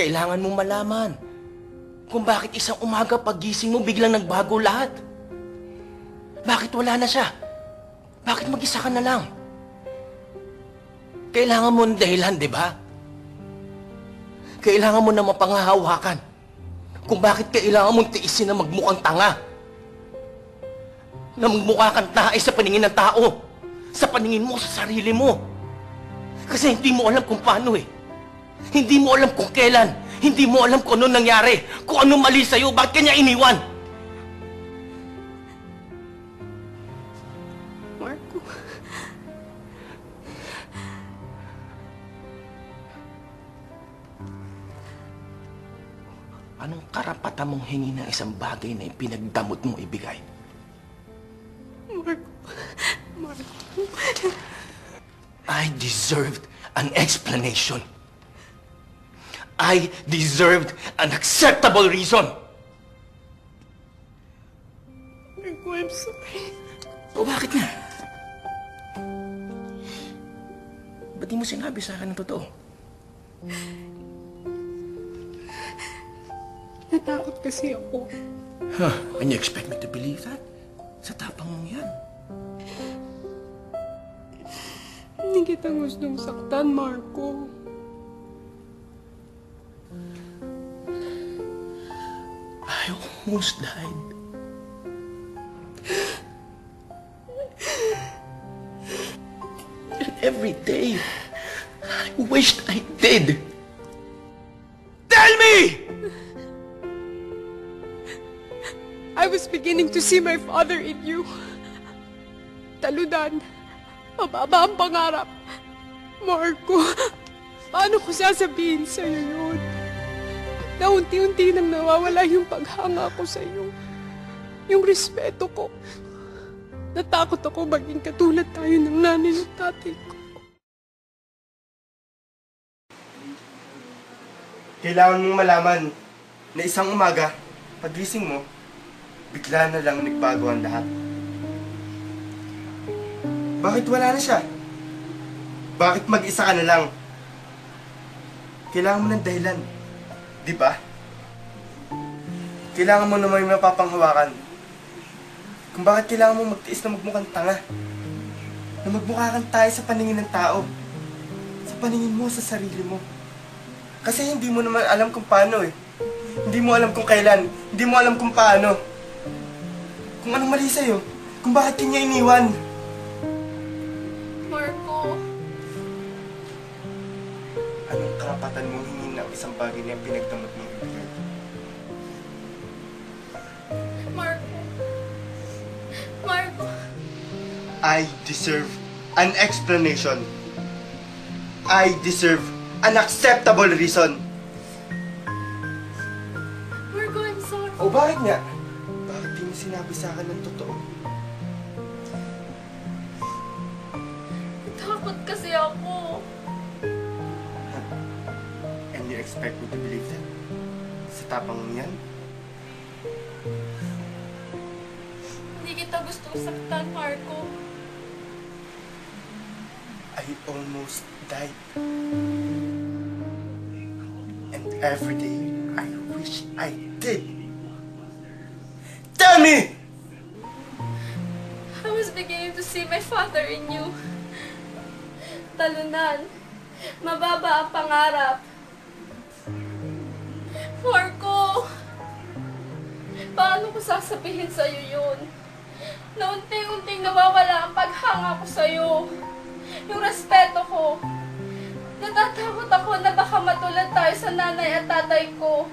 Kailangan mong malaman kung bakit isang umaga paggising mo biglang nagbago lahat. Bakit wala na siya? Bakit mag-isa ka na lang? Kailangan mo ng dahilan, di ba? Kailangan mo na mapangahawakan kung bakit kailangan mong tiisin na magmukhang tanga. Na magmukha kang tae sa paningin ng tao. Sa paningin mo, sa sarili mo. Kasi hindi mo alam kung paano eh. Hindi mo alam kung kailan. Hindi mo alam kung ano nangyari. Kung ano mali sa'yo, bakit kanya iniwan? Marco. Anong karapatan mong hingi ng isang bagay na ipinagdamot mong ibigay? Marco. I deserved an explanation. I deserved an acceptable reason. Marco, I'm sorry. O bakit nga? Ba't di mo sinabi sa akin ng totoo? Natakot kasi ako. Huh? And you expect me to believe that? Sa tapang mong yan. Hindi kita gustong saktan, Marco. I almost died. And every day, I wished I did. Tell me! I was beginning to see my father in you. Talunan. Mababa ang pangarap. Marco, paano ko sasabihin sa'yo yun? Na unti-unti nang nawawala yung paghanga ko sa'yo. Yung respeto ko. Natakot ako maging katulad tayo ng nanay at tatay ko. Kailangan mong malaman na isang umaga, pagising mo, bigla na lang nagbago ang lahat. Bakit wala na siya? Bakit mag-isa ka na lang? Kailangan mo ng dahilan. Di ba? Kailangan mo na may mapapanghawakan. Kung bakit kailangan mo magtiis na magmukhang tanga. Na magmukha kang tayo sa paningin ng tao. Sa paningin mo, sa sarili mo. Kasi hindi mo naman alam kung paano eh. Hindi mo alam kung kailan. Hindi mo alam kung paano. Kung anong mali sa'yo. Kung bakit kanya iniwan. Marco. Anong karapatan mong hingin na isang bagay na pinagdamot mong ibigay? Marco. Marco. I deserve an explanation. I deserve an acceptable reason. Marco, I'm sorry. O bakit nga? Bakit di mo sinabi sa akin ng totoo? Takot kasi ako. And you expect me to believe that? Sa tapang mo yan? Hindi kita gustong saktan, Marco. I almost died. And every day, I wish I did. Tell me! I was beginning to see my father in you. Talunan. Mababa ang pangarap. Marco! Paano ko sasabihin sa'yo yun? Na unti-unting nawawala ang paghanga ko sa'yo. Yung respeto ko. Natatakot ako na baka matulad tayo sa nanay at tatay ko.